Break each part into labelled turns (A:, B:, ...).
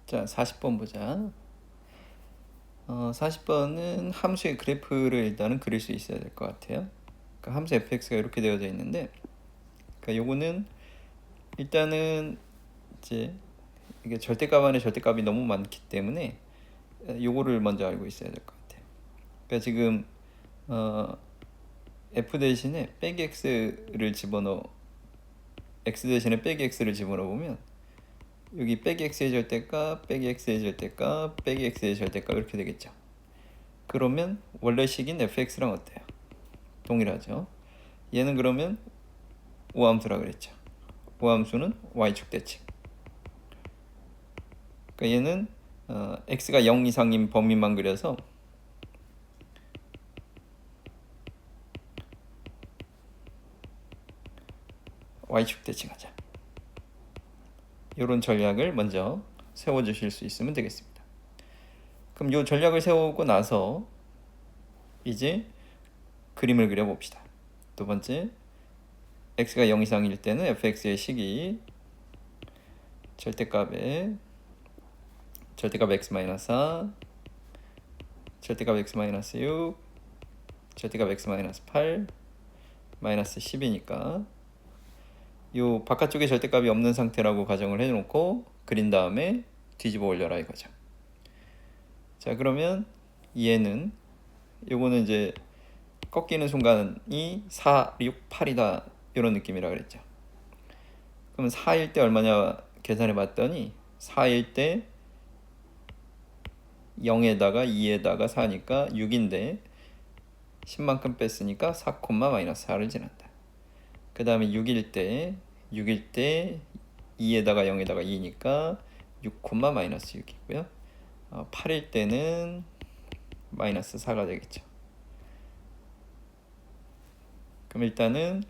A: 자, 40번 보자. 40번은 함수의 그래프를 일단은 그릴 수 있어야 될 것 같아요. 그러니까 함수 fx가 이렇게 되어져 있는데, 그러니까 요거는 일단은 이제 이게 절대값 안에 절대값이 너무 많기 때문에 요거를 먼저 알고 있어야 될 것 같아요. 그러니까 지금 f 대신에 빼기 x를 집어넣어 x 대신에 빼기 x를 집어넣어 보면 여기 빼기 x의 절대값, 빼기 x의 절대값, 빼기 x의 절대값 이렇게 되겠죠. 그러면 원래 식인 fx랑 어때요? 동일하죠. 얘는 그러면 오함수라 그랬죠. 오함수는 y축 대칭. 그러니까 얘는 x가 0 이상인 범위만 그려서 y축 대칭하자. 이런 전략을 먼저 세워주실 수 있으면 되겠습니다. 그럼 이 전략을 세우고 나서 이제 그림을 그려봅시다. 두 번째, x가 0 이상일 때는 fx의 식이 절대값에 절대값 x-4, 절대값 x-6, 절대값 x-8, 마이너스 10이니까 요 바깥쪽에 절대값이 없는 상태라고 가정을 해놓고 그린 다음에 뒤집어 올려라 이거죠. 자, 그러면 얘는 요거는 이제 꺾이는 순간이 4, 6, 8이다 이런 느낌이라 그랬죠. 그럼 4일 때 얼마냐 계산해 봤더니 4일 때 0에다가 2에다가 4니까 6인데 10만큼 뺐으니까 4, 마이너스 4를 지난다. 그 다음에 6일 때 2에다가 0에다가 2니까 6, 마이너스 6이고요. 8일 때는 마이너스 4가 되겠죠. 그럼 일단은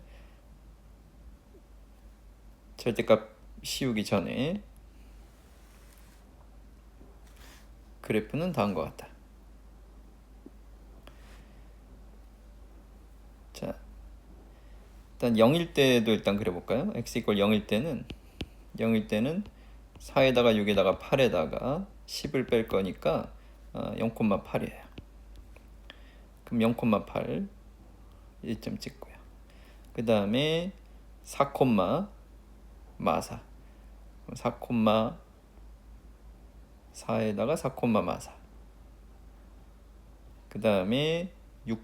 A: 절대값 씌우기 전에 그래프는 다음과 같다. 자, 일단 0일 때도 일단 그려볼까요? x = 0일 때는 4에다가 6에다가 8에다가 10을 뺄 거니까 0,8이에요. 그럼 0,8 1점 찍고요. 그 다음에 4, 마사 4, 4에다가 4, 마사 그 다음에 6,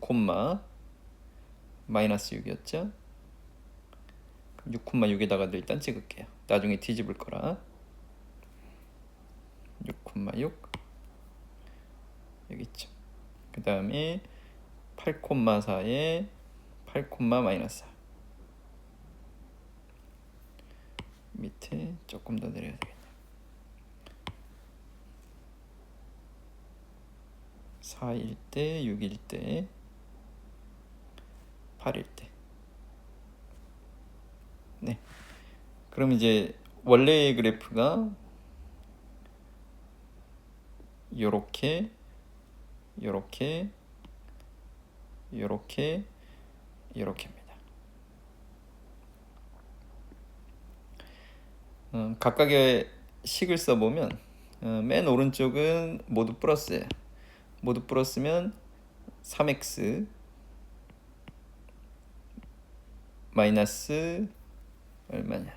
A: 마이너스 6이었죠. 6, 6에다가도 일단 찍을게요. 나중에 뒤집을 거라. 6, 6 여기 있죠. 그 다음에 8, 4에 8, 마이너스 4 밑에 조금 더 내려야 되겠네. 4일 때, 6일 때, 8일 때. 네. 그럼 이제 원래의 그래프가 요렇게 요렇게입니다. 각각의 식을 써보면 맨 오른쪽은 모두 플러스예요. 모두 플러스면 3x 마이너스 얼마냐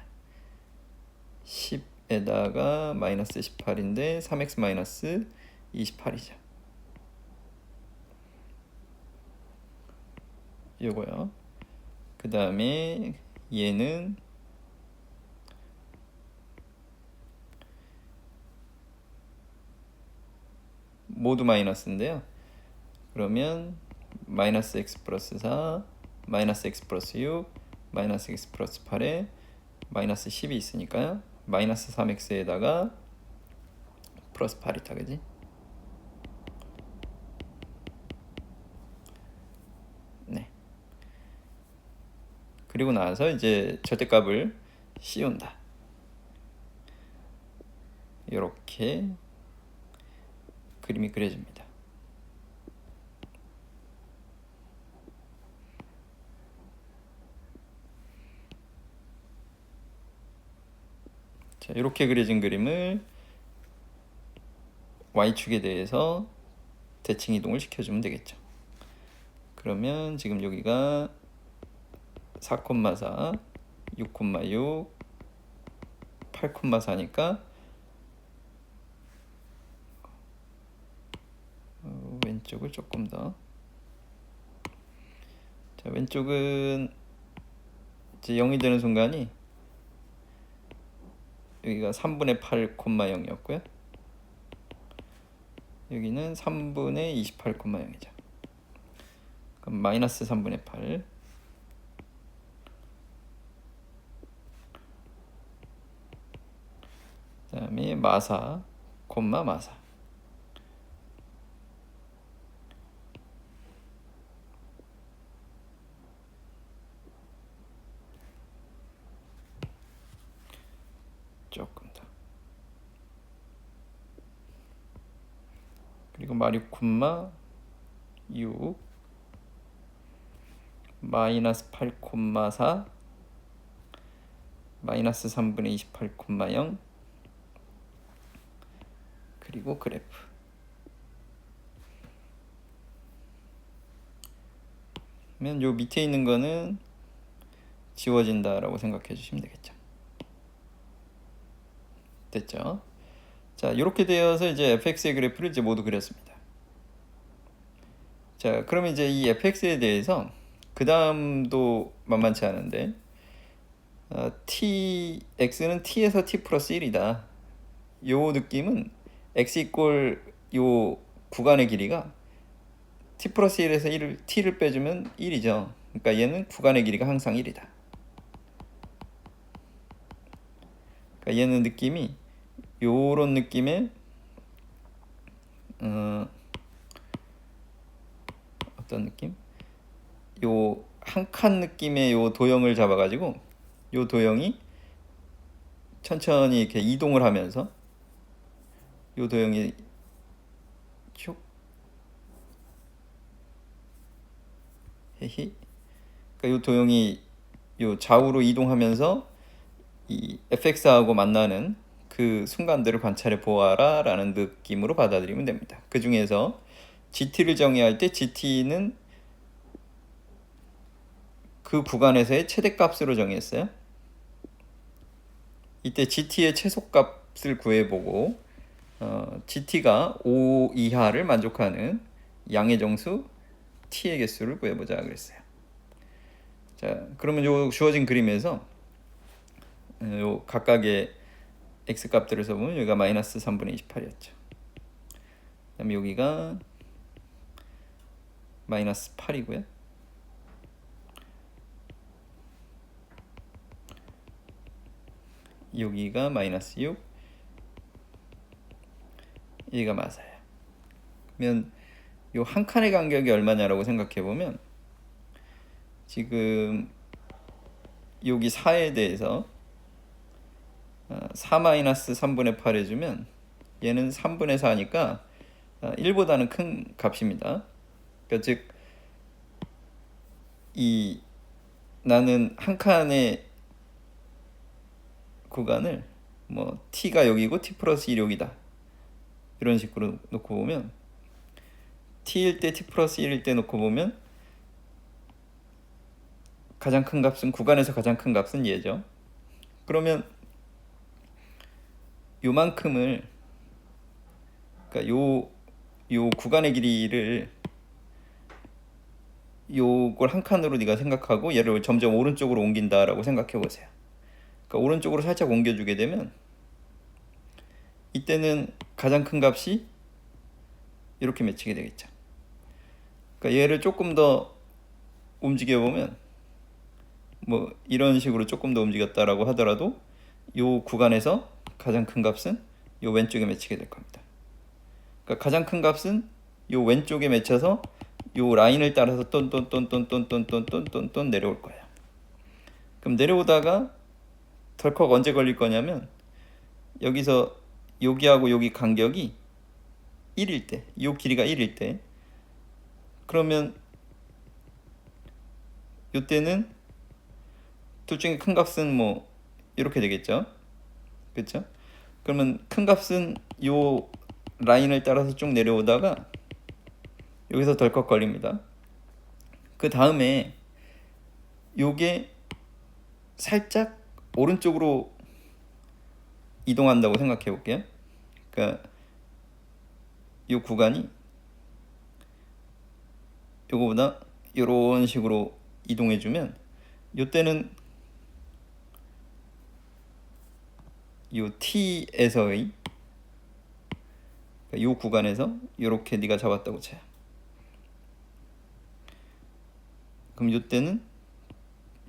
A: 10에다가 마이너스 18인데 3x 마이너스 28이죠. 요거요. 그 다음에 얘는 모두 마이너스인데요. 그러면 마이너스 x 플러스 4, 마이너스 x 플러스 6, 마이너스 x 플러스 8에 마이너스 10이 있으니까요. 마이너스 3x에다가 플러스 8이다, 그지? 네. 그리고 나서 이제 절대값을 씌운다. 이렇게 그림이 그려집니다. 자, 이렇게 그려진 그림을 y축에 대해서 대칭 이동을 시켜주면 되겠죠. 그러면 지금 여기가 4,4, 6,6, 8,4니까 왼쪽을 조금 더. 자, 왼쪽은 이제 0이 되는 순간이 여기가 3분의 8,0이었고요. 여기는 3분의 28,0이죠. 그럼 마이너스 3분의 8. 그 다음에 마사, 콤마 마사. 조금 더. 그리고 마리 콤마 6 마이너스 8,4 마이너스 3분의 28,0 그리고 그래프. 그러면 요 밑에 있는 거는 지워진다라고 생각해 주시면 되겠죠. 됐죠? 자, 이렇게 되어서 이제 fx의 그래프를 이제 모두 그렸습니다. 자, 그러면 이제 이 fx에 대해서 그 다음도 만만치 않은데 x는 t에서 t 플러스 1이다. 요 느낌은 x 이꼴 요 구간의 길이가 t 플러스 1에서 t를 빼주면 1이죠. 그러니까 얘는 구간의 길이가 항상 1이다. 그러니까 얘는 느낌이 요런 느낌의 어떤 느낌? 요 한 칸 느낌의 요 도형을 잡아가지고 요 도형이 천천히 이렇게 이동을 하면서 요 도형이 쭉 헤히. 그러니까 요 도형이 요 좌우로 이동하면서 이 fx하고 만나는 그 순간들을 관찰해 보아라 라는 느낌으로 받아들이면 됩니다. 그 중에서 gt를 정의할 때 gt는 그 구간에서의 최대값으로 정했어요. 이때 gt의 최소값을 구해보고 gt가 5 이하를 만족하는 양의 정수 t의 개수를 구해보자 그랬어요. 자, 그러면 요 주어진 그림에서 요 각각의 x 값들을 써보면 여기가 마이너스 3분의 28이었죠. 그 다음에 여기가 마이너스 8이고요. 여기가 마이너스 6, 여기가 맞아요. 그러면 요 한 칸의 간격이 얼마냐라고 생각해 보면 지금 여기 4에 대해서 4 마이너스 3분의 8 해주면 얘는 3분의 4니까 1보다는 큰 값입니다. 그러니까 즉 이 나는 한 칸의 구간을 뭐 t가 여기고 t 플러스 1이 여기다 이런 식으로 놓고 보면 t일 때 t 플러스 1일 때 놓고 보면 가장 큰 값은 구간에서 가장 큰 값은 얘죠. 그러면 요만큼을 그러니까 요 구간의 길이를 요걸 한 칸으로 네가 생각하고 얘를 점점 오른쪽으로 옮긴다라고 생각해 보세요. 그러니까 오른쪽으로 살짝 옮겨주게 되면 이때는 가장 큰 값이 이렇게 맺히게 되겠죠. 그러니까 얘를 조금 더 움직여 보면 뭐 이런 식으로 조금 더 움직였다라고 하더라도 요 구간에서 가장 큰 값은 요 왼쪽에 맺히게 될 겁니다. 그러니까 가장 큰 값은 요 왼쪽에 맺혀서 요 라인을 따라서 똔똔똔똔똔똔똔똔똔똔 내려올 거예요. 그럼 내려오다가 덜컥 언제 걸릴 거냐면 여기서 여기하고 여기 간격이 1일 때, 요 길이가 1일 때 그러면 요때는 둘 중에 큰 값은 뭐 이렇게 되겠죠. 그렇죠? 그러면 큰 값은 요 라인을 따라서 쭉 내려오다가 여기서 덜컥 걸립니다. 그 다음에 요게 살짝 오른쪽으로 이동한다고 생각해 볼게요. 그러니까 요 구간이 요거보다 이런 식으로 이동해 주면 요때는 요 T에서의 요 구간에서 요렇게 네가 잡았다고 쳐요. 그럼 요때는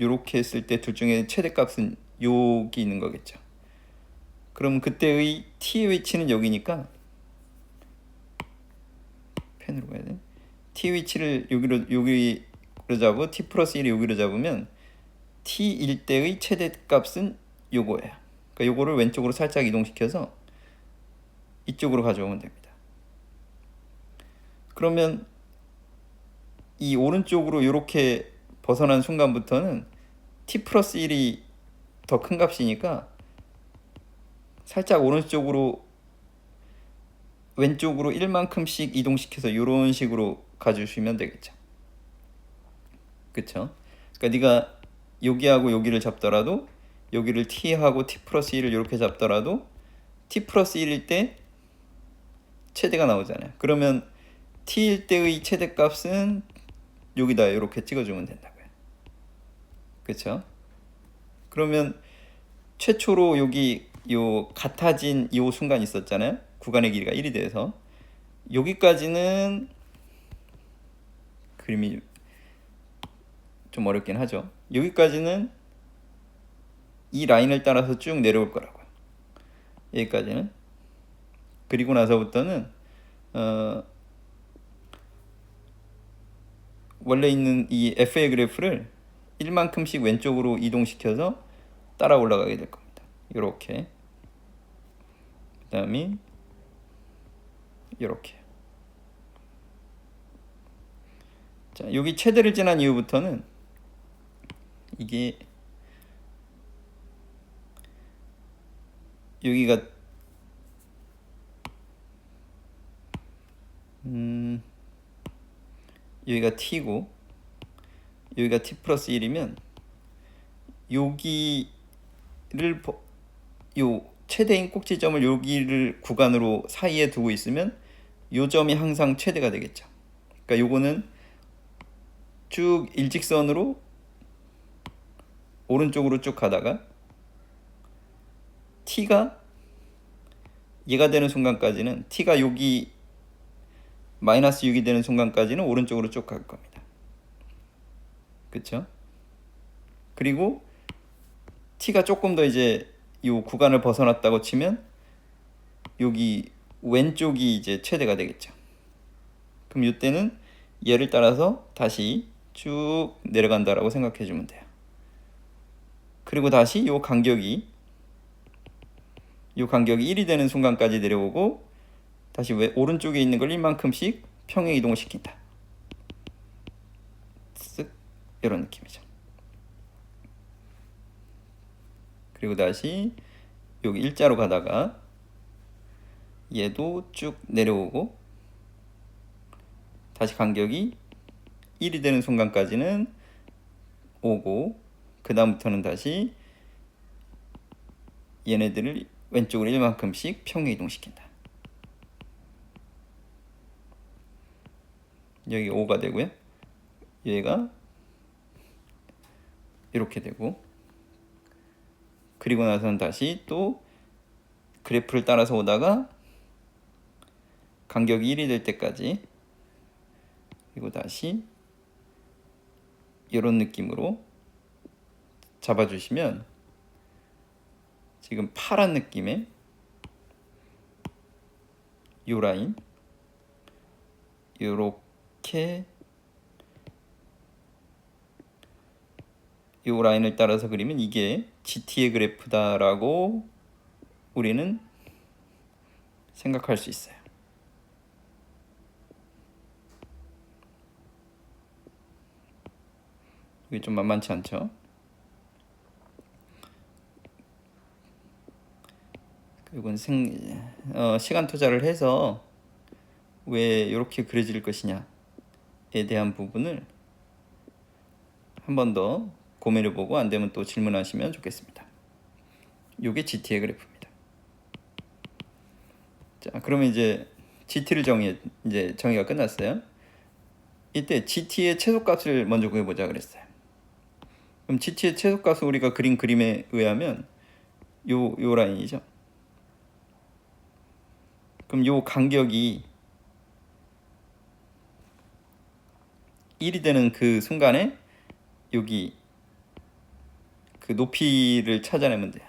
A: 요렇게 했을 때 둘 중에 최대값은 여기 있는 거겠죠. 그럼 그때의 T의 위치는 여기니까 펜으로 가야 돼. T 위치를 여기로 잡고 T 플러스 1이 여기로 잡으면 T일 때의 최대값은 요거예요. 그러니까 요거를 왼쪽으로 살짝 이동시켜서 이쪽으로 가져오면 됩니다. 그러면 이 오른쪽으로 이렇게 벗어난 순간부터는 T 플러스 1이 더 큰 값이니까 살짝 오른쪽으로 왼쪽으로 1만큼씩 이동시켜서 이런 식으로 가주시면 되겠죠. 그쵸? 그러니까 네가 여기하고 여기를 잡더라도 여기를 T하고 T 플러스 1을 이렇게 잡더라도 T 플러스 1일 때 최대가 나오잖아요. 그러면 T일 때의 최대값은 여기다 이렇게 찍어주면 된다고요. 그쵸? 그러면 최초로 여기 요 같아진 요 순간 있었잖아요. 구간의 길이가 1이 돼서 여기까지는 그림이 좀 어렵긴 하죠. 여기까지는 이 라인을 따라서 쭉 내려올 거라고요. 여기까지는. 그리고 나서부터는 원래 있는 이 f의 그래프를 1만큼씩 왼쪽으로 이동시켜서 따라 올라가게 될 겁니다. 이렇게. 그 다음에 이렇게. 자, 여기 최대를 지난 이후부터는 이게 여기가 여기가 t고 여기가 t 플러스 1이면 여기를 요 최대인 꼭지점을 여기를 구간으로 사이에 두고 있으면 요 점이 항상 최대가 되겠죠. 그러니까 요거는 쭉 일직선으로 오른쪽으로 쭉 가다가 t가 얘가 되는 순간까지는 t가 여기 마이너스 6이 되는 순간까지는 오른쪽으로 쭉 갈 겁니다. 그쵸? 그리고 t가 조금 더 이제 이 구간을 벗어났다고 치면 여기 왼쪽이 이제 최대가 되겠죠. 그럼 이때는 얘를 따라서 다시 쭉 내려간다라고 생각해 주면 돼요. 그리고 다시 요 간격이 1이 되는 순간까지 내려오고 다시 오른쪽에 있는 걸 1만큼씩 평행 이동시킨다. 쓱 이런 느낌이죠. 그리고 다시 여기 일자로 가다가 얘도 쭉 내려오고 다시 간격이 1이 되는 순간까지는 오고 그 다음부터는 다시 얘네들을 왼쪽으로 1만큼씩 평행 이동시킨다. 여기 5가 되고요. 얘가 이렇게 되고 그리고 나서는 다시 또 그래프를 따라서 오다가 간격이 1이 될 때까지 그리고 다시 이런 느낌으로 잡아주시면 지금 파란 느낌의 이 라인 이렇게 이 라인을 따라서 그리면 이게 GT의 그래프다라고 우리는 생각할 수 있어요. 이게 좀 만만치 않죠? 이건 시간 투자를 해서 왜 이렇게 그려질 것이냐에 대한 부분을 한 번 더 고민해보고 안 되면 또 질문하시면 좋겠습니다. 이게 GT의 그래프입니다. 자, 그러면 이제 GT를 정의가 끝났어요. 이때 GT의 최소값을 먼저 구해보자 그랬어요. 그럼 GT의 최소값을 우리가 그린 그림에 의하면 요 라인이죠. 그럼 요 간격이 1이 되는 그 순간에 여기 그 높이를 찾아내면 돼요.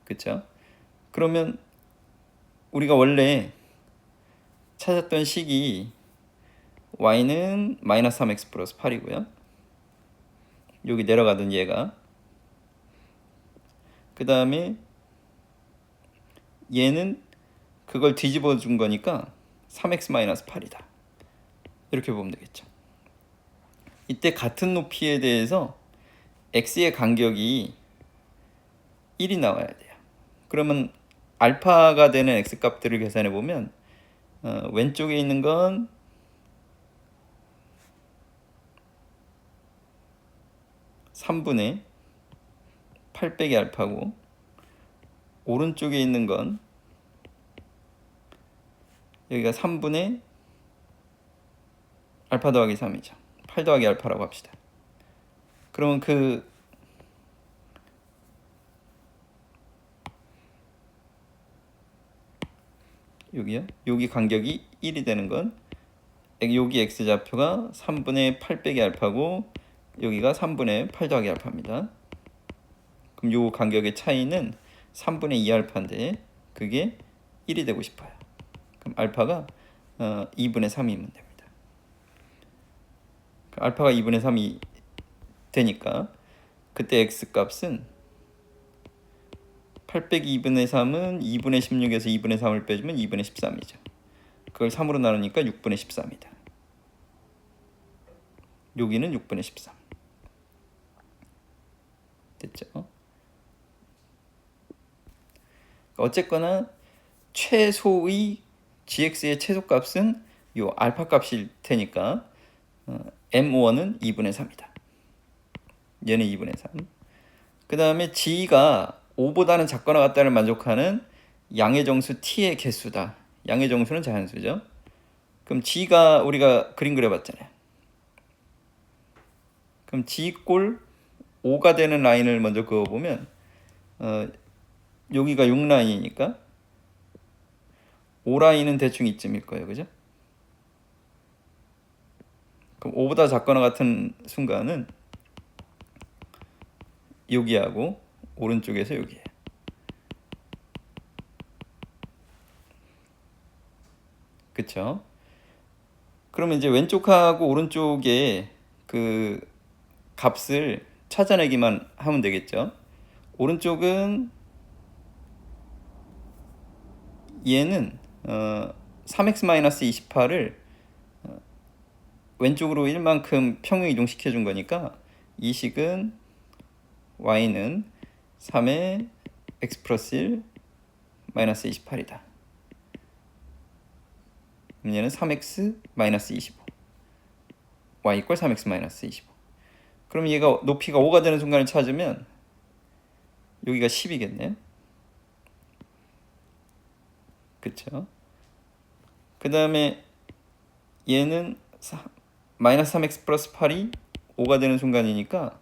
A: 그쵸? 그러면 우리가 원래 찾았던 식이 y는 마이너스 3x 플러스 8이고요. 여기 내려가던 얘가 그 다음에 얘는 그걸 뒤집어 준 거니까 3x 마이너스 8이다. 이렇게 보면 되겠죠. 이때 같은 높이에 대해서 x의 간격이 1이 나와야 돼요. 그러면 알파가 되는 x 값들을 계산해 보면 왼쪽에 있는 건 3분의 8 빼기 알파고 오른쪽에 있는 건 여기가 3분의 알파 더하기 3이죠. 8 더하기 알파라고 합시다. 그러면 여기요? 여기 간격이 1이 되는 건 여기 x좌표가 3분의 8 빼기 알파고 여기가 3분의 8 더하기 알파입니다. 그럼 요 간격의 차이는 3분의 2 알파인데 그게 1이 되고 싶어요. 그럼 알파가 2분의 3이면 됩니다. 알파가 2분의 3이 되니까 그때 x값은 8 빼기 2분의 3은 2분의 16에서 2분의 3을 빼주면 2분의 13이죠. 그걸 3으로 나누니까 6분의 13이다. 여기는 6분의 13. 됐죠? 어쨌거나 최소의 gx의 최소값은 요 알파 값일 테니까 m1은 2분의 3이다. 얘는 2분의 3. 그 다음에 g가 5보다는 작거나 같다를 만족하는 양의 정수 t의 개수다. 양의 정수는 자연수죠. 그럼 g가 우리가 그림 그려봤잖아요. 그럼 g 꼴 5가 되는 라인을 먼저 그어보면 여기가 6라인이니까 5라인은 대충 이쯤일 거예요. 그죠? 그럼 5보다 작거나 같은 순간은 여기하고 오른쪽에서 여기에요. 그쵸? 그러면 이제 왼쪽하고 오른쪽에 그 값을 찾아내기만 하면 되겠죠. 오른쪽은 얘는 3x-28을 왼쪽으로 1만큼 평행 이동시켜 준 거니까 이 식은 y는 3의 x 플러스 1 마이너스 28이다. 얘는 3x 마이너스 25 y 이퀄 3x 마이너스 25. 그럼 얘가 높이가 5가 되는 순간을 찾으면 여기가 10이겠네요. 그쵸? 그 다음에 얘는 마이너스 3x 플러스 8이 5가 되는 순간이니까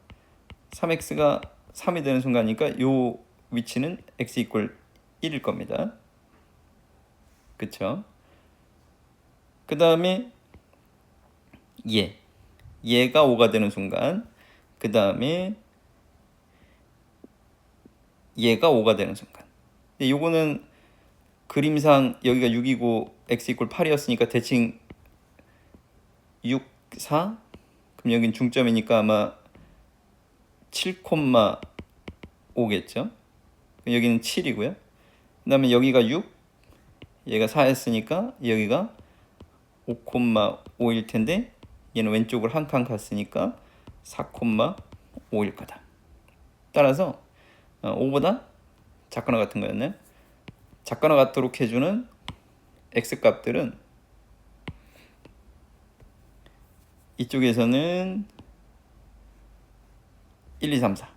A: 3x가 3이 되는 순간이니까 요 위치는 x 이퀄 1일 겁니다. 그쵸? 그 다음에 얘가 5가 되는 순간, 그 다음에 얘가 5가 되는 순간. 근데 요거는 그림상 여기가 6이고 x 이퀄 8이었으니까 대칭 6, 4? 그럼 여긴 중점이니까 아마 7,5겠죠? 여기는 7이고요. 그 다음에 여기가 6, 얘가 4였으니까 여기가 5,5일 텐데 얘는 왼쪽으로 한 칸 갔으니까 4,5일 거다. 따라서 5보다 작거나 같은 거였나요? 작거나 같도록 해주는 x 값들은 이쪽에서는 1, 2, 3, 4,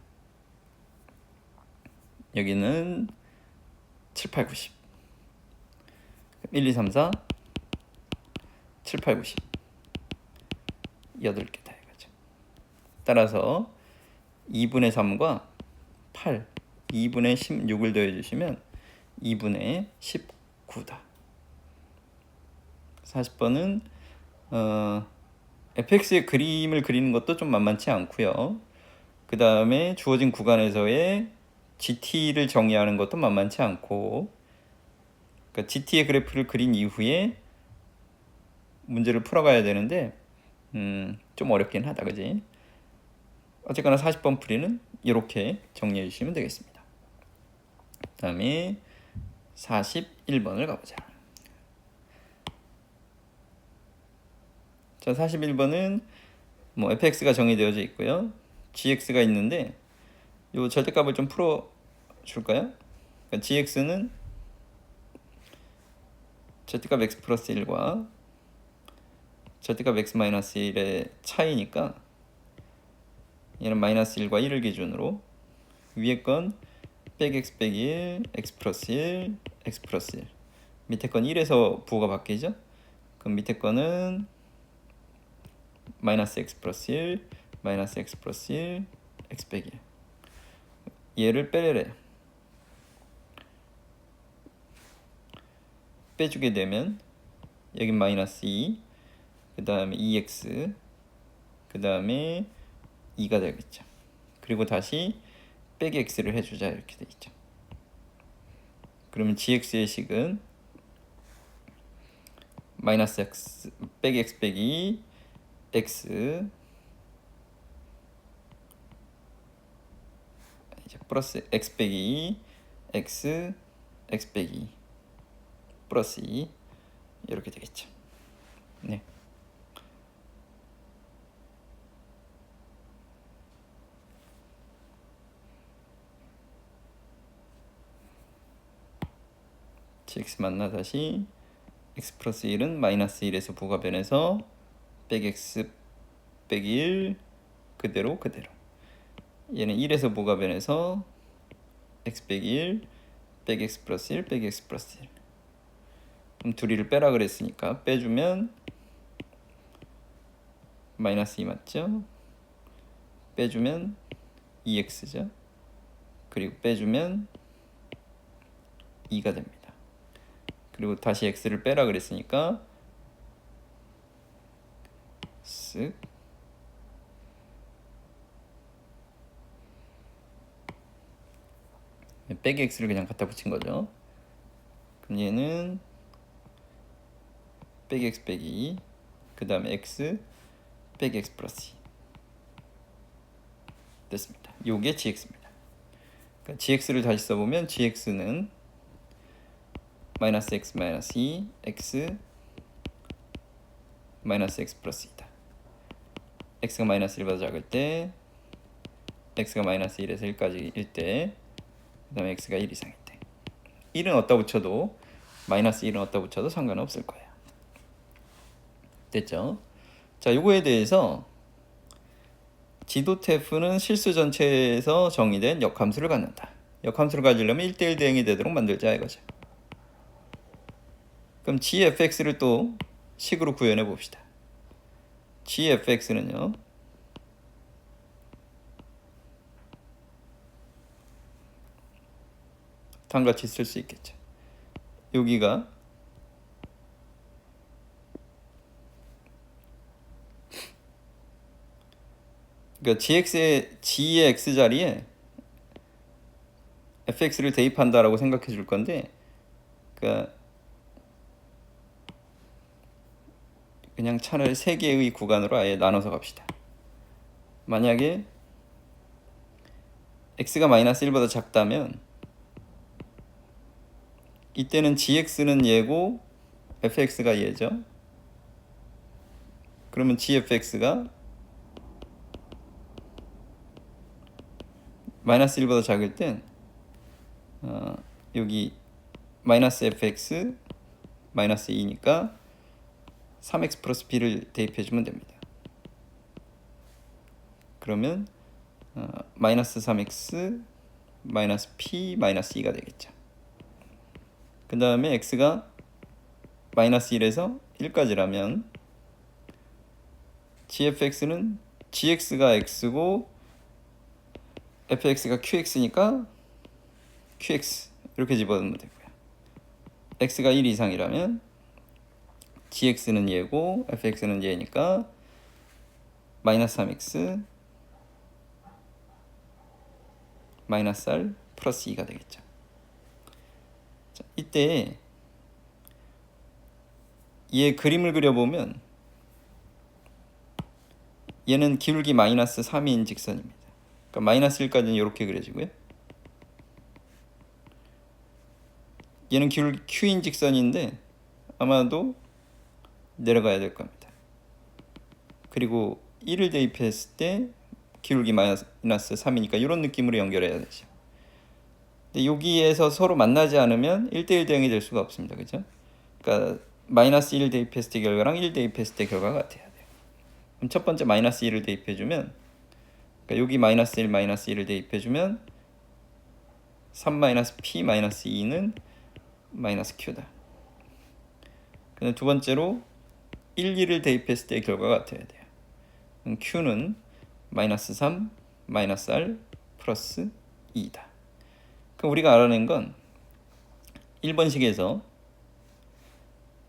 A: 여기는 7, 8, 90, 1, 2, 3, 4, 7, 8, 90, 8개다 이거죠. 따라서 2분의 3과 8, 2분의 16을 더해주시면 2분의 19다. 40번은 fx의 그림을 그리는 것도 좀 만만치 않고요. 그 다음에 주어진 구간에서의 gt를 정의하는 것도 만만치 않고, 그러니까 gt의 그래프를 그린 이후에 문제를 풀어가야 되는데 좀 어렵긴 하다, 그지? 어쨌거나 40번 풀이는 이렇게 정리해 주시면 되겠습니다. 그 다음에 41번을 가보자. 자, 41번은 뭐 fx가 정의되어져 있고요. gx가 있는데 요 절대값을 좀 풀어 줄까요? 그러니까 gx는 절대값 x 플러스 1과 절대값 x 마이너스 1의 차이니까 얘는 마이너스 1과 1을 기준으로, 위에 건 빼기 x 빼기 1, x 플러스 1, x 플러스 1, 밑에 건 1에서 부호가 바뀌죠? 그럼 밑에 거는 마이너스 x 플러스 1, 마이너스 x 플러스 1, x 빼기 1. 얘를 빼래요. 빼주게 되면 여긴 마이너스 2, 그 다음에 2x, 그 다음에 2가 되겠죠. 그리고 다시 빼기 x를 해주자 이렇게 돼 있죠. 그러면 gx의 식은 마이너스 x 빼기 x 빼기 x 이제 플러스 x 빼기 x x 빼기 플러스 2 이렇게 되겠죠. 네. gx 만나 다시 x 플러스 1은 마이너스 1에서 부가 변해서 빼기 x 빼기 1 그대로 얘는 1에서 부가 변해서 x 빼기 1 빼기 x 플러스 1 빼기 x 플러스 1. 그럼 둘이를 빼라 그랬으니까 빼주면 마이너스 2 맞죠? 빼주면 2x죠. 그리고 빼주면 2가 됩니다. 그리고 다시 x를 빼라 그랬으니까 쓱 빼기 x를 그냥 갖다 붙인 거죠. 그럼 얘는 빼기 x 빼기 2, 그 다음에 x 빼기 x 플러스 2 됐습니다. 요게 gx입니다. 그러니까 gx를 다시 써보면 gx는 마이너스 x 마이너스 2 x 마이너스 x 플러스 2다. x가 마이너스 1보다 작을 때, x가 마이너스 1에서 1까지일 때, 그 다음에 x가 1 이상일 때. 1은 어디다 붙여도, 마이너스 1은 어디다 붙여도 상관없을 거예요. 됐죠? 자, 요거에 대해서 지도태프는 실수 전체에서 정의된 역함수를 갖는다. 역함수를 가지려면 1대1 대응이 되도록 만들자 이거죠. 그럼 gfx를 또 식으로 구현해 봅시다. gfx는요, 다음같이 쓸 수 있겠죠. 여기가 그러니까 g의 x 자리에 fx를 대입한다라고 생각해 줄 건데, 그러니까 그냥 차라리 3개의 구간으로 아예 나눠서 갑시다. 만약에 x가 마이너스 1보다 작다면 이때는 gx는 얘고 fx가 얘죠. 그러면 gfx가 마이너스 1보다 작을 땐 여기 마이너스 fx 마이너스 2니까 3x 플러스 b를 대입해 주면 됩니다. 그러면 마이너스 3x 마이너스 p 마이너스 2가 되겠죠. 그 다음에 x가 마이너스 1에서 1까지라면 gfx는 gx가 x고 fx가 qx니까 qx 이렇게 집어넣으면 되고요. x가 1 이상이라면 gx는 얘고 fx는 얘니까 마이너스 3x 마이너스 r 플러스 2가 되겠죠. 자, 이때 얘 그림을 그려보면 얘는 기울기 마이너스 3인 직선입니다. 그러니까 마이너스 1까지는 이렇게 그려지고요. 얘는 기울기 q인 직선인데 아마도 내려가야 될 겁니다. 그리고 1을 대입했을 때 기울기 마이너스 3이니까 이런 느낌으로 연결해야 되죠. 근데 여기에서 서로 만나지 않으면 1대1 대응이 될 수가 없습니다. 그죠? 그러니까 마이너스 1 대입했을 때 결과랑 1 대입했을 때 결과가 같아야 돼요. 그럼 첫 번째 마이너스 1을 대입해주면, 그러니까 여기 마이너스 1 마이너스 1을 대입해주면 3 마이너스 p 마이너스 2는 마이너스 q다. 그다음 두 번째로 1, 2를 대입했을 때 결과가 같아야 돼요. 그럼 q는 마이너스 3 마이너스 r 플러스 2다. 그럼 우리가 알아낸 건 1번식에서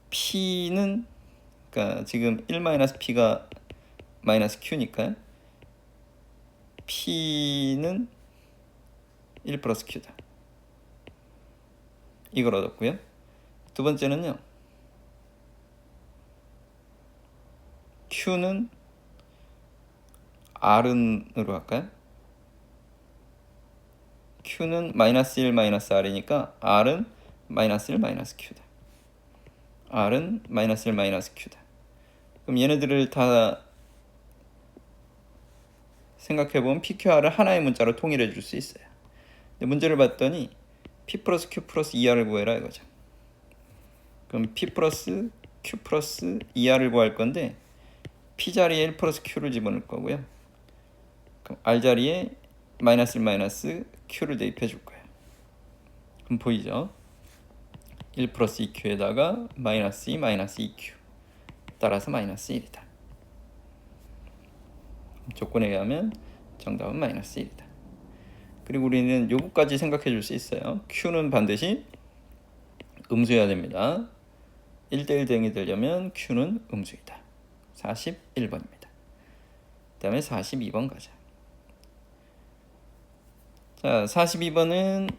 A: p는, 그러니까 지금 1 마이너스 p가 마이너스 q니까 p는 1 플러스 q다. 이걸 얻었고요. 두 번째는요, q는 r은으로 할까요? q는 마이너스 1 마이너스 r이니까 r은 마이너스 1 마이너스 q다. r은 마이너스 1 마이너스 q다. 그럼 얘네들을 다 생각해보면 PQR을 하나의 문자로 통일해 줄 수 있어요. 근데 문제를 봤더니 P 플러스 Q 플러스 2R을 구해라 이거죠. 그럼 P 플러스 Q 플러스 2R을 구할 건데 P 자리에 1 플러스 Q를 집어넣을 거고요. 그럼 R 자리에 마이너스 1 마이너스 Q를 대입해 줄 거예요. 그럼 보이죠? 1 플러스 2Q에다가 마이너스 2 마이너스 2Q, 따라서 마이너스 1이다. 조건에 의하면 정답은 마이너스 1이다. 그리고 우리는 요거까지 생각해 줄 수 있어요. Q는 반드시 음수여야 됩니다. 1대1 대응이 되려면 Q는 음수이다. 41번입니다. 그 다음에 42번 가자. 자, 42번은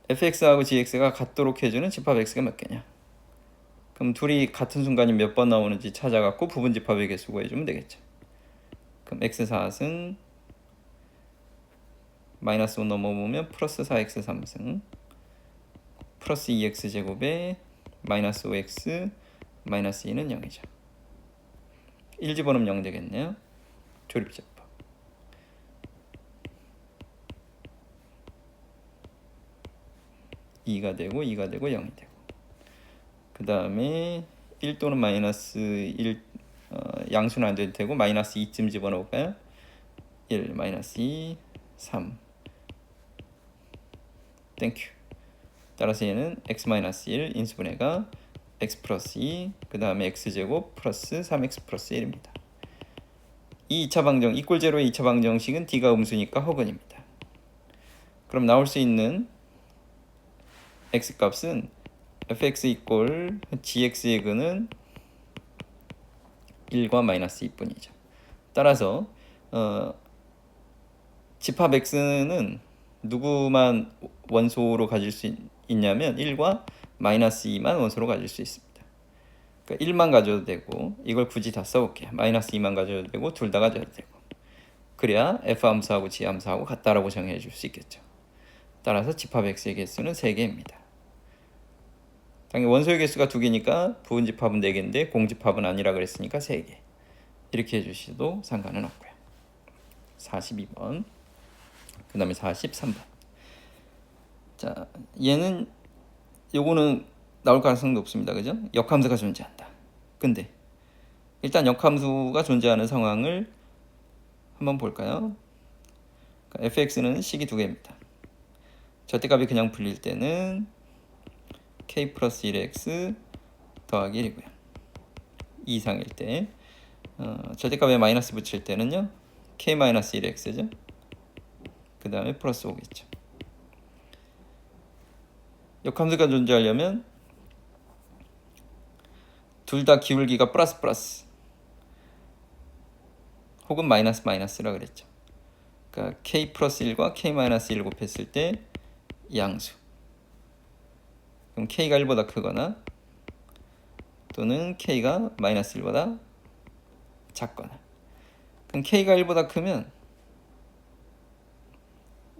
A: fx하고 gx가 같도록 해주는 집합 x가 몇 개냐. 그럼 둘이 같은 순간이 몇 번 나오는지 찾아갖고 부분 집합의 개수 구해주면 되겠죠. 그럼 x4은 마이너스 5 넘어보면 플러스 4x 3승 플러스 2x 제곱에 마이너스 5x 마이너스 2는 0이죠. 1 집어넣으면 0 되겠네요. 조립제법. (2가) 되고 2가 되고 0이 되고, 그 다음에 1 또는 마이너스 1 양수는 안 돼도 되고 마이너스 2쯤 집어넣을까요? 1 마이너스 2 3 땡큐. 따라서 얘는 x-1 인수분해가 x 플러스 2, 그 다음에 x제곱 플러스 3x 플러스 1입니다. 이 2차 방정, 이꼴 제로의 2차 방정식은 d가 음수니까 허근입니다. 그럼 나올 수 있는 x값은 fx 이꼴 gx의 근은 1과 마이너스 2뿐이죠. 따라서 집합 x는 누구만 원소로 가질 수 있냐면 1과 마이너스 2만 원소로 가질 수 있습니다. 그러니까 1만 가져도 되고, 이걸 굳이 다 써볼게요. 마이너스 2만 가져도 되고 둘 다 가져도 되고, 그래야 f 함수하고 g 함수하고 같다라고 정해 줄 수 있겠죠. 따라서 집합 x의 개수는 3개입니다. 당연히 원소의 개수가 2개니까 부분 집합은 4개인데 공집합은 아니라 그랬으니까 3개. 이렇게 해주셔도 상관은 없고요. 42번. 그 다음에 43번. 자, 얘는 요거는 나올 가능성이 높습니다. 그죠? 역함수가 존재한다. 근데 일단 역함수가 존재하는 상황을 한번 볼까요? 그러니까 fx는 식이 두 개입니다. 절대값이 그냥 풀릴 때는 k 플러스 1의 x 더하기 1이고요. 2 이상일 때 절대값에 마이너스 붙일 때는요 k 마이너스 1의 x죠. 그 다음에 플러스 5겠죠. 역함수가 존재하려면 둘 다 기울기가 플러스 혹은 마이너스라 그랬죠. 그러니까 k 플러스 1과 k 마이너스 1을 곱했을 때 양수. 그럼 k가 1보다 크거나 또는 k가 마이너스 1보다 작거나. 그럼 k가 1보다 크면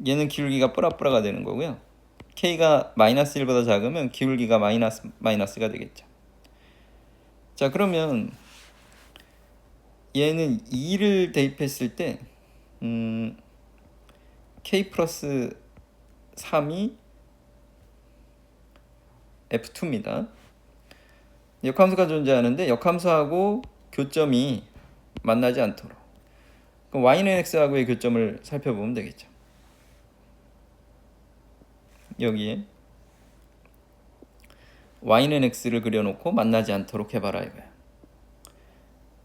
A: 얘는 기울기가 뿌라뿌라가 되는 거고요. k가 마이너스 1보다 작으면 기울기가 마이너스가 되겠죠. 자, 그러면 얘는 2를 대입했을 때 k 플러스 3이 f2입니다. 역함수가 존재하는데 역함수하고 교점이 만나지 않도록 그럼 y는 x하고의 교점을 살펴보면 되겠죠. 여기에 y는 x를 그려놓고 만나지 않도록 해봐라 이거야.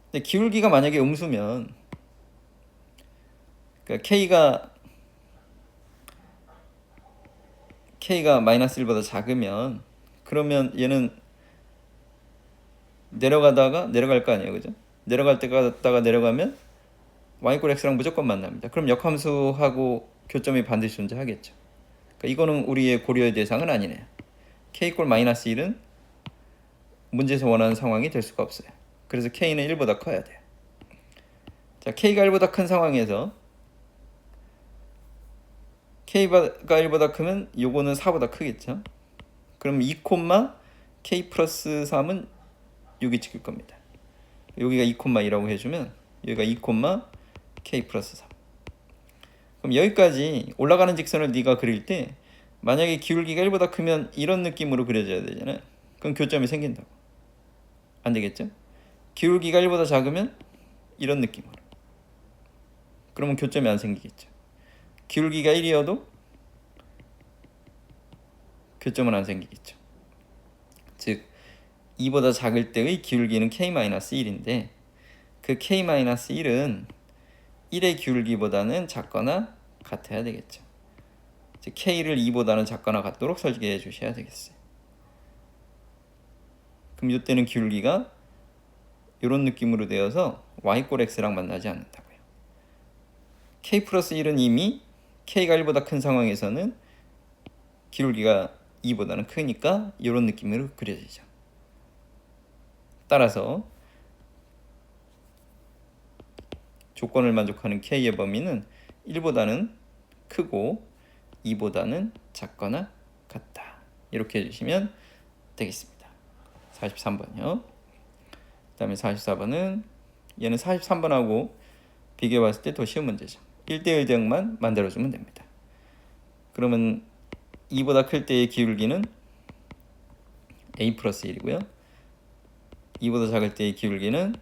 A: 근데 기울기가 만약에 음수면 그러니까 k가 마이너스 1보다 작으면 그러면 얘는 내려갈 거 아니에요, 그죠? 내려갈 때 갔다가 내려가면 y 꼴 x랑 무조건 만납니다. 그럼 역함수하고 교점이 반드시 존재하겠죠. 그러니까 이거는 우리의 고려의 대상은 아니네요. k 꼴 마이너스 1은 문제에서 원하는 상황이 될 수가 없어요. 그래서 k는 1보다 커야 돼요. 자, k가 1보다 큰 상황에서 k가 1보다 크면 요거는 4보다 크겠죠. 그럼 2, k 플러스 3은 여기 찍을 겁니다. 여기가 2,2라고 해주면 여기가 2, k 플러스 3. 그럼 여기까지 올라가는 직선을 네가 그릴 때 만약에 기울기가 1보다 크면 이런 느낌으로 그려져야 되잖아요. 그럼 교점이 생긴다고. 안 되겠죠? 기울기가 1보다 작으면 이런 느낌으로. 그러면 교점이 안 생기겠죠. 기울기가 1이어도 교점은 안 생기겠죠. 즉 2보다 작을 때의 기울기는 k-1인데 그 k-1은 1의 기울기보다는 작거나 같아야 되겠죠. 즉 k를 2보다는 작거나 같도록 설계해 주셔야 되겠어요. 그럼 이때는 기울기가 이런 느낌으로 되어서 y꼴 x랑 만나지 않는다고요. k 플러스 1은 이미 k가 1보다 큰 상황에서는 기울기가 2보다는 크니까 이런 느낌으로 그려지죠. 따라서 조건을 만족하는 k의 범위는 1보다는 크고 2보다는 작거나 같다. 이렇게 해주시면 되겠습니다. 43번이요. 그 다음에 44번은 얘는 43번하고 비교해 봤을 때 더 쉬운 문제죠. 1대1 대응만 만들어주면 됩니다. 그러면 2보다 클 때의 기울기는 a 플러스 1이고요. 2보다 작을 때의 기울기는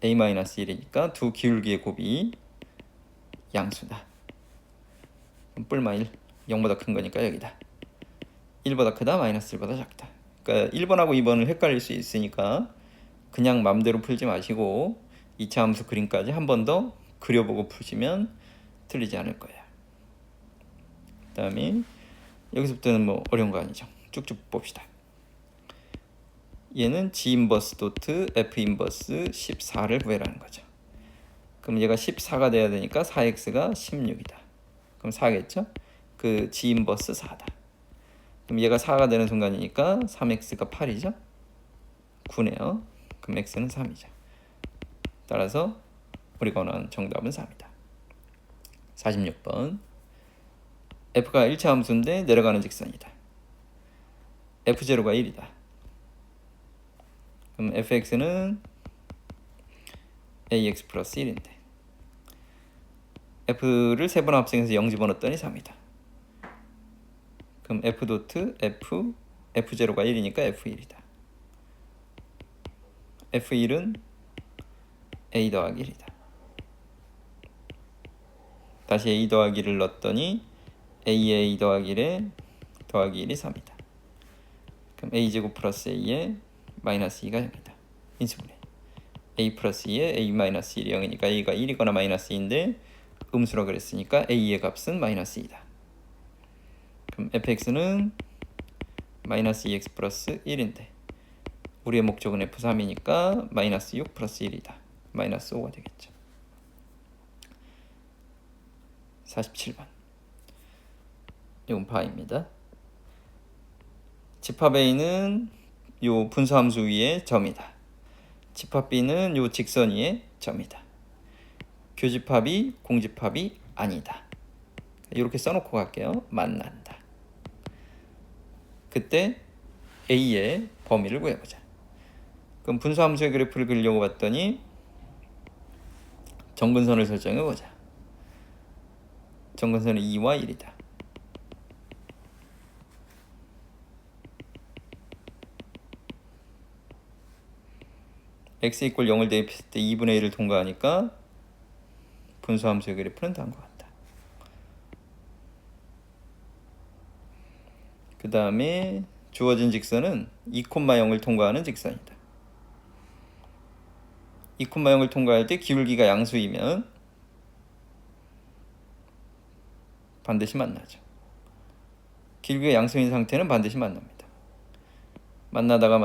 A: a 마이너스 1이니까 두 기울기의 곱이 양수다. 뿔마 1, 0보다 큰 거니까 여기다. 1보다 크다, 마이너스 1보다 작다. 그러니까 1번하고 2번을 헷갈릴 수 있으니까 그냥 맘대로 풀지 마시고 2차 함수 그림까지 한 번 더 그려보고 푸시면 틀리지 않을 거예요. 그 다음에 여기서부터는 뭐 어려운 거 아니죠. 쭉쭉 봅시다. 얘는 G 인버스 도트 F 인버스 14를 구해라는 거죠. 그럼 얘가 14가 돼야 되니까 4x가 16이다. 그럼 4겠죠? 그 G 인버스 4다. 그럼 얘가 4가 되는 순간이니까 3x가 8이죠? 9네요. 그럼 x는 3이죠. 따라서 우리가 원하는 정답은 4입니다. 46번. f가 1차 함수인데 내려가는 직선이다. f0가 1이다. 그럼 fx는 ax 플러스 1인데 f를 3번 합성해서 0 집어넣었더니 3이다. 그럼 f 도트 f f0가 1이니까 f1이다. f1은 a 더하기 1이다. 다시 a 더하기 1을 넣었더니 a의 a 더하기 1에 더하기 1이 3이다. 그럼 a제곱 플러스 a에 마이너스 2가 0이다. 인수분해. a 플러스 2에 a 마이너스 1이 0이니까 a가 1이거나 마이너스 2인데 음수라 그랬으니까 a의 값은 마이너스 2다. 그럼 fx는 마이너스 2x 플러스 1인데 우리의 목적은 f3이니까 마이너스 6 플러스 1이다. 마이너스 5가 되겠죠. 47번. 이건 바입니다. 집합 A는 요 분수함수 위에 점이다. 집합 B는 요 직선 위에 점이다. 교집합이 공집합이 아니다. 이렇게 써놓고 갈게요. 만난다. 그때 A의 범위를 구해보자. 그럼 분수함수의 그래프를 그리려고 봤더니 정근선을 설정해보자. 정근선은 2와 1이다. x 이퀄 0을 대입했을 때 2분의 1을 통과하니까 분수함수의 그래프는 다음과 같다. 그 다음에 주어진 직선은 2,0을 통과하는 직선이다. 2,0을 통과할 때 기울기가 양수이면 반드시 만나죠. 기울기가 양수인 상태는 반드시 만납니다. 만나다가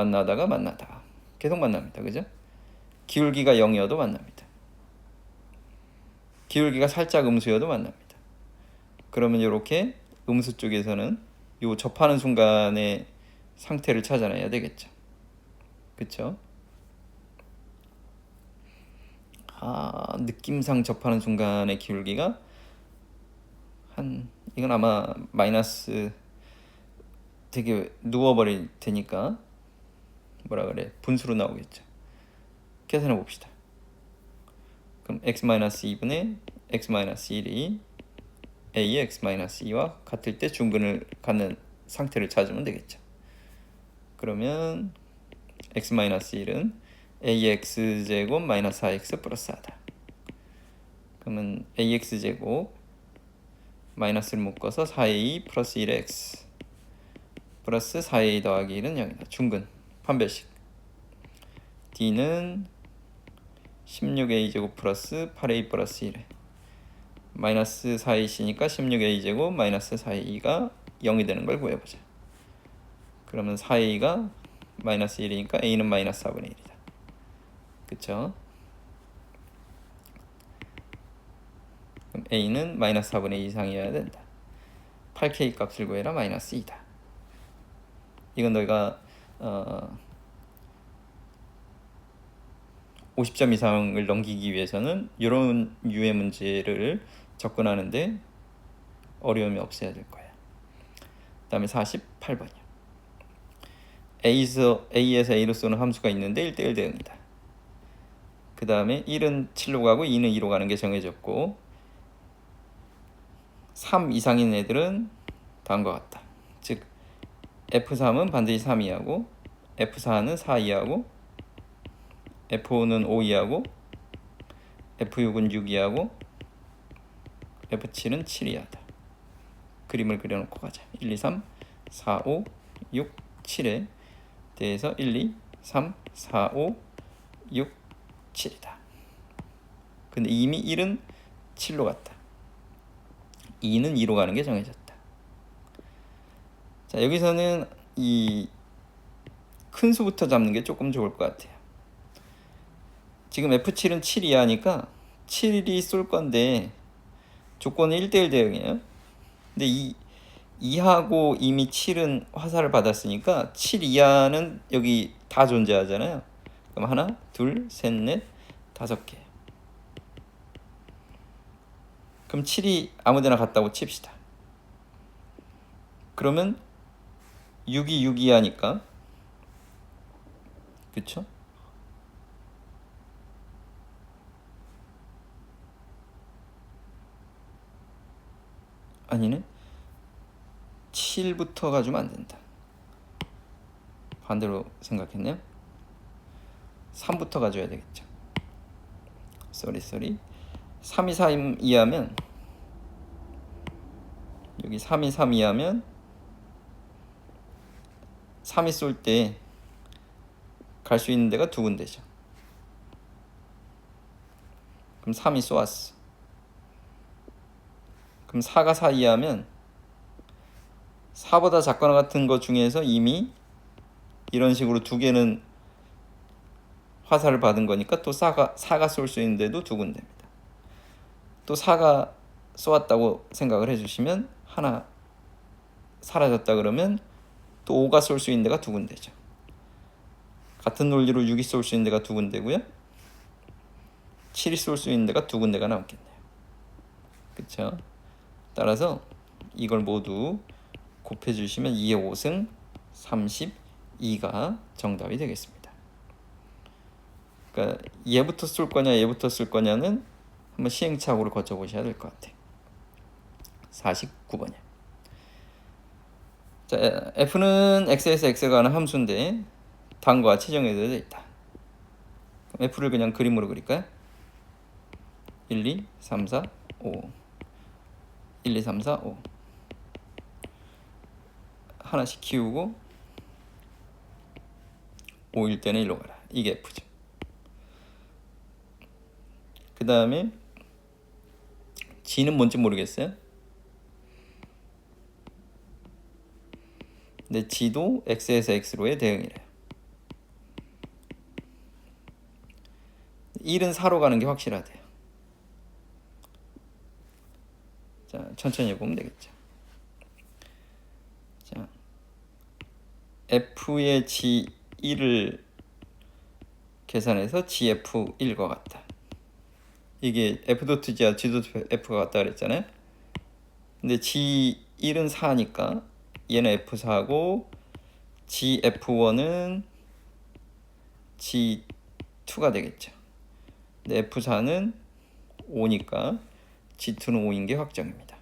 A: 계속 만납니다. 그죠? 기울기가 0이어도 만납니다. 기울기가 살짝 음수여도 만납니다. 그러면 이렇게 음수 쪽에서는 요 접하는 순간의 상태를 찾아내야 되겠죠. 그쵸? 느낌상 접하는 순간의 기울기가 이건 아마 마이너스 되게 누워버릴 테니까 분수로 나오겠죠. 계산해 봅시다. 그럼 x-2분의 x-1이 a의 x-2와 같을 때 중근을 갖는 상태를 찾으면 되겠죠. 그러면 x-1은 a의 x제곱 마이너스 4x 플러스 4다. 그러면 ax제곱 마이너스를 묶어서 4a 플러스 1x 플러스 4a 더하기 1은 0이다. 중근 판별식. d는 16a 제곱 플러스 8a 플러스 1에 마이너스 4ac니까 16a 제곱 마이너스 4a가 0이 되는 걸 구해보자. 그러면 4a가 마이너스 1이니까 a는 마이너스 4분의 1이다. 그쵸? 그럼 a는 마이너스 4분의 2 이상이어야 된다. 8k 값을 구해라. 마이너스 2다. 이건 너희가 50점 이상을 넘기기 위해서는 이런 유의 문제를 접근하는데 어려움이 없어야 될 거야. 그 다음에 48번이요. A에서 A로 쏘는 함수가 있는데 1대1 대응이다. 그 다음에 1은 7로 가고 2는 2로 가는 게 정해졌고 3 이상인 애들은 다음과 같다. 즉 F3은 반드시 3 이하고 F4는 4 이하고 F5는 5 이하고 F6은 6 이하고 F7은 7 이하다. 그림을 그려놓고 가자. 1, 2, 3, 4, 5, 6, 7에 대해서 1, 2, 3, 4, 5, 6, 7이다. 근데 이미 1은 7로 갔다. 2는 2로 가는 게 정해졌다. 자, 여기서는 이 큰 수부터 잡는 게 조금 좋을 것 같아요. 지금 F7은 7 이하니까 7이 쏠 건데 조건은 1대1 대응이에요. 근데 이 2하고 이미 7은 화살을 받았으니까 7 이하는 여기 다 존재하잖아요. 그럼 하나, 둘, 셋, 넷, 5개. 그럼 7이 아무데나 갔다고 칩시다. 그러면 6이 6 이하니까 그쵸? 아니네. 7부터 가주면 안 된다. 반대로 생각했네요. 3부터 가져야 되겠죠. 쏘리 3이 3 이하면 여기 3이 3 이하면 3이 쏠 때 갈 수 있는 데가 두 군데죠. 그럼 3이 쏘았어. 그럼 4가 4 이하면 4보다 작거나 같은 것 중에서 이미 이런 식으로 두 개는 화살을 받은 거니까 또 4가 쏠 수 있는 데도 두 군데입니다. 또 4가 쏘았다고 생각을 해주시면 하나 사라졌다 그러면 또 5가 쏠 수 있는 데가 두 군데죠. 같은 논리로 6이 쏠 수 있는 데가 두 군데고요. 7이 쏠 수 있는 데가 두 군데가 남겠네요. 그쵸? 따라서 이걸 모두 곱해주시면 2의 5승 32가 정답이 되겠습니다. 그러니까 얘부터 쏠 거냐 얘부터 쓸 거냐는 한번 시행착오를 거쳐보셔야 될 것 같아요. 49번이요. 자, f는 x에서 x가 가는 함수인데 다음과 같이 정해져 있다. 그럼 f를 그냥 그림으로 그릴까요? 1, 2, 3, 4, 5 1, 2, 3, 4, 5 하나씩 키우고 5일 때는 1로 가라. 이게 f죠. 그 다음에 g는 뭔지 모르겠어요. 근데 g도 x에서 x로의 대응이래요. 1은 4로 가는 게 확실하대요. 자, 천천히 해보면 되겠죠. 자, f의 g1을 계산해서 gf1과 같다. 이게 f.g와 g.f가 같다 그랬잖아요. 근데 g1은 4니까 얘는 f4고 gf1은 g2가 되겠죠. 근데 f4는 5니까 g2는 5인 게 확정입니다.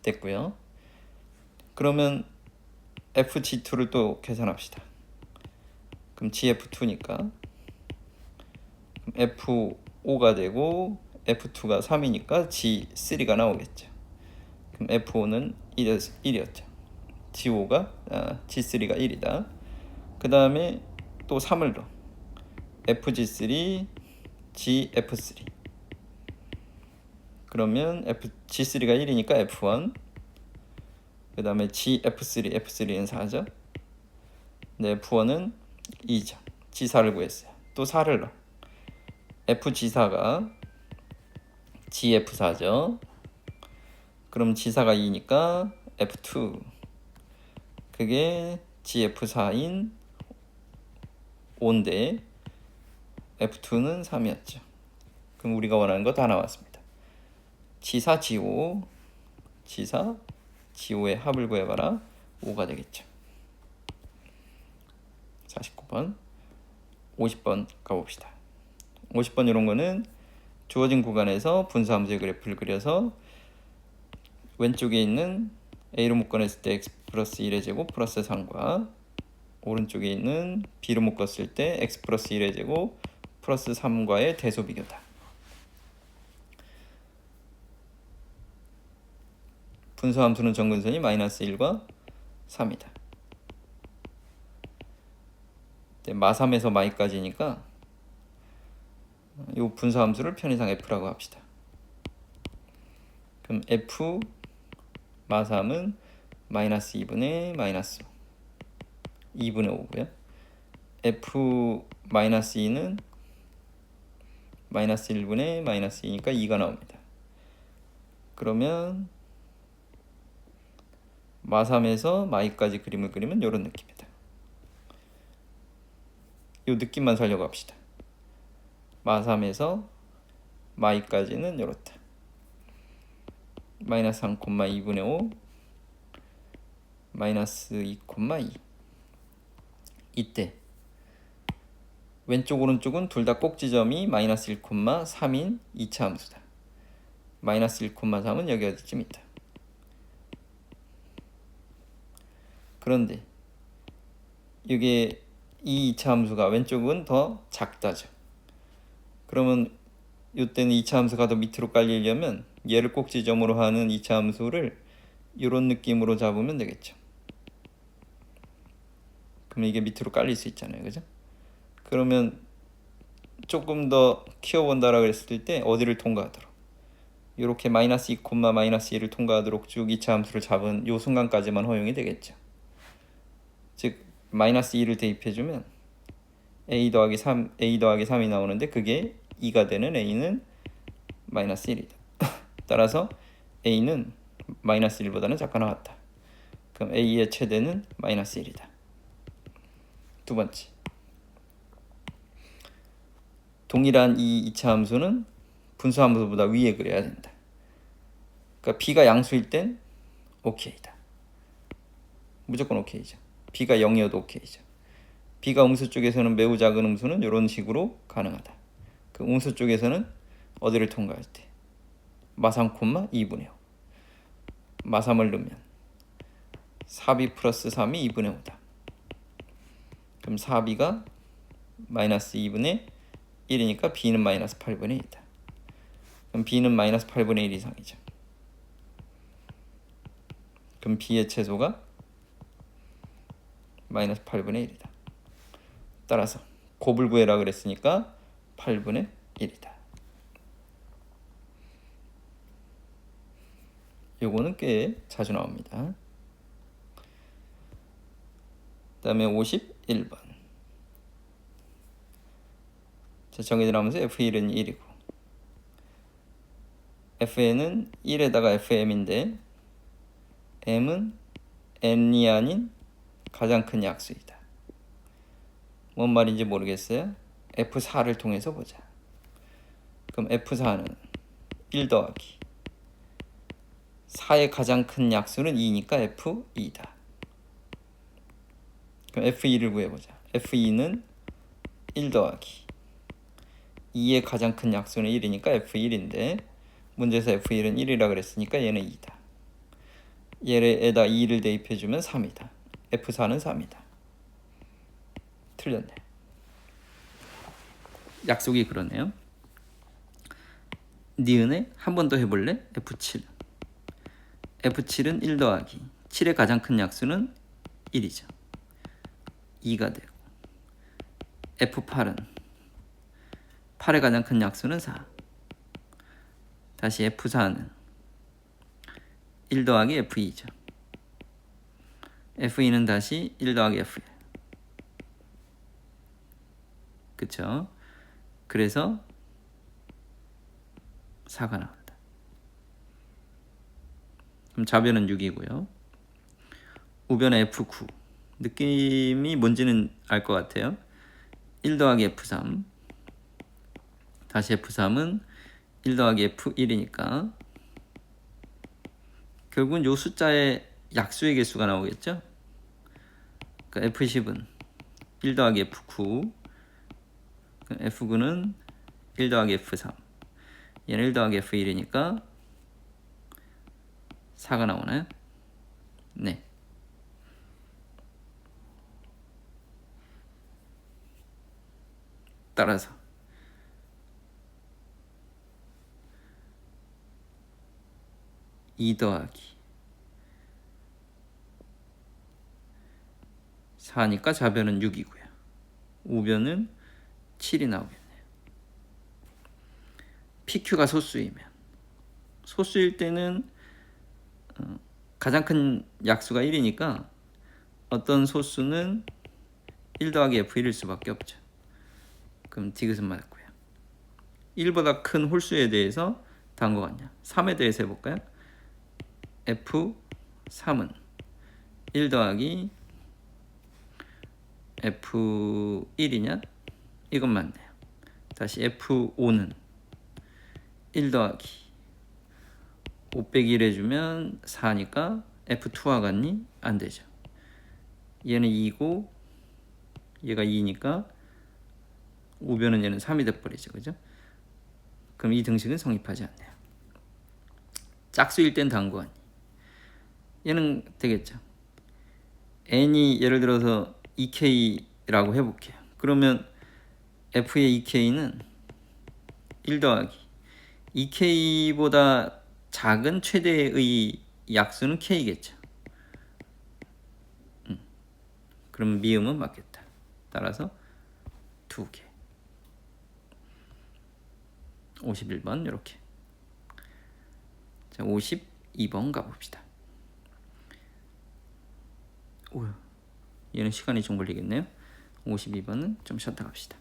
A: 됐고요. 그러면 fg2를 또 계산합시다. 그럼 gf2니까 f5가 되고 f2가 3이니까 g3가 나오겠죠. 그럼 f5는 1이었죠. g3가 1이다. 그 다음에 또 3을 넣어. fg3, gf3. 그러면 g3가 1이니까 f1. 그 다음에 gf3, f3는 4죠. 근데 f1은 2죠. g4를 구했어요. 또 4를 넣어. fg4가 gf4죠. 그럼 g4가 2니까 f2. 그게 gf4인 5인데 f2는 3이었죠. 그럼 우리가 원하는 거 다 나왔습니다. g4, g5, g4, g5의 합을 구해봐라. 5가 되겠죠. 49번, 50번 가봅시다. 50번 이런 거는 주어진 구간에서 분수함수의 그래프를 그려서 왼쪽에 있는 A로 묶어냈을 때 x 플러스 1의 제곱 플러스 3과 오른쪽에 있는 B로 묶었을 때 x 플러스 1의 제곱 플러스 3과의 대소 비교다. 분수함수는 정근선이 마이너스 1과 3이다. 마3에서 마이까지니까 이 분수함수를 편의상 f라고 합시다. 그럼 f 마3은 마이너스 2분의 마이너스 5, 2분의 5고요. f 마이너스 2는 마이너스 1분의 마이너스 2니까 2가 나옵니다. 그러면 마3에서 마이까지 그림을 그리면 이런 느낌이다. 이 느낌만 살려고 합시다. 마3에서 마이까지는 이렇다. 마이너스 3,2분의 5 마이너스 2,2 이때 왼쪽 오른쪽은 둘 다 꼭지점이 마이너스 1,3인 2차 함수다. 마이너스 1,3은 여기 어디쯤 있다. 그런데 이게 이 이차 함수가 왼쪽은 더 작다죠. 그러면 이때는 이차 함수가 더 밑으로 깔리려면 얘를 꼭지점으로 하는 이차 함수를 이런 느낌으로 잡으면 되겠죠. 그럼 이게 밑으로 깔릴 수 있잖아요, 그죠? 그러면 조금 더 키워본다라고 그랬을 때 어디를 통과하도록 이렇게 마이너스 2, 마이너스 1을 통과하도록 쭉 이차 함수를 잡은 요 순간까지만 허용이 되겠죠. 즉 마이너스 2를 대입해주면 a 더하기 3이 나오는데 그게 2가 되는 a는 마이너스 1이다. 따라서 a는 마이너스 1보다는 작거나 같다. 그럼 a의 최대는 마이너스 1이다. 두 번째, 동일한 이 이차 함수는 분수 함수보다 위에 그려야 된다. 그러니까 b가 양수일 땐 OK다. 무조건 OK죠. b가 0이어도 OK죠. b가 음수 쪽에서는 매우 작은 음수는 이런 식으로 가능하다. 그 음수 쪽에서는 어디를 통과할 때 마3, 2분의 5 마3을 넣으면 4b 플러스 3이 2분의 5다. 그럼 4b가 마이너스 2분의 1이니까 b는 마이너스 8분의 1이다. 그럼 b는 마이너스 8분의 1 이상이죠. 그럼 b의 최소가 마이너스 8분의 1이다. 따라서 곱을 구해라 그랬으니까 8분의 1이다. 요거는 꽤 자주 나옵니다. 그 다음에 51번. 정의를 하면서 f1은 1이고 fn은 1에다가 fm인데 m은 n이 아닌 가장 큰 약수이다. 뭔 말인지 모르겠어요. f4를 통해서 보자. 그럼 f4는 1 더하기 4의 가장 큰 약수는 2니까 f2다. 그럼 f2를 구해보자. f2는 1 더하기 2의 가장 큰 약수는 1이니까 f1인데 문제에서 f1은 1이라 그랬으니까 얘는 2다. 얘에다 2를 대입해주면 3이다. f4는 3이다. 틀렸네. 약속이 그러네요. 니은에 한 번 더 해볼래? f7. f7은 1 더하기 7의 가장 큰 약수는 1이죠. 2가 되고 f8은 8의 가장 큰 약수는 4. 다시 f4는 1 더하기 f2죠. f2는 다시 1 더하기 f1. 그쵸? 그래서 4가 나온다. 그럼 좌변은 6이고요. 우변은 f9. 느낌이 뭔지는 알 것 같아요. 1 더하기 f3. 다시 f3은 1 더하기 f1이니까 결국은 요 숫자의 약수의 개수가 나오겠죠. 그러니까 f10은 1 더하기 f9, f9는 1 더하기 f3, 얘는 1 더하기 f1이니까 4가 나오나요? 네. 따라서 2 더하기 4니까 좌변은 6이고요. 우변은 7이 나오겠네요. PQ가 소수일 때는 가장 큰 약수가 1이니까 어떤 소수는 1 더하기 F1일 수밖에 없죠. 그럼 디귿은 맞고요. 1보다 큰 홀수에 대해서 다한 것 같냐? 3에 대해서 해볼까요? F3은 1 더하기 F1이냐? 이건 맞네요. 다시 F5는 1 더하기 5 빼기 1 해주면 4니까 F2와 같니? 안 되죠. 얘는 2고 얘가 2니까 우변은 얘는 3이 돼버리죠. 그죠? 그럼 이 등식은 성립하지 않네요. 짝수일 땐 다한 거 같니? 얘는 되겠죠. n이 예를 들어서 2k라고 해볼게요. 그러면 f의 2k는 1 더하기 2k보다 작은 최대의 약수는 k겠죠. 그럼 미음은 맞겠다. 따라서 2개. 51번 이렇게. 자, 52번 가봅시다. 오, 얘는 시간이 좀 걸리겠네요. 52번은 좀 쉬었다 갑시다.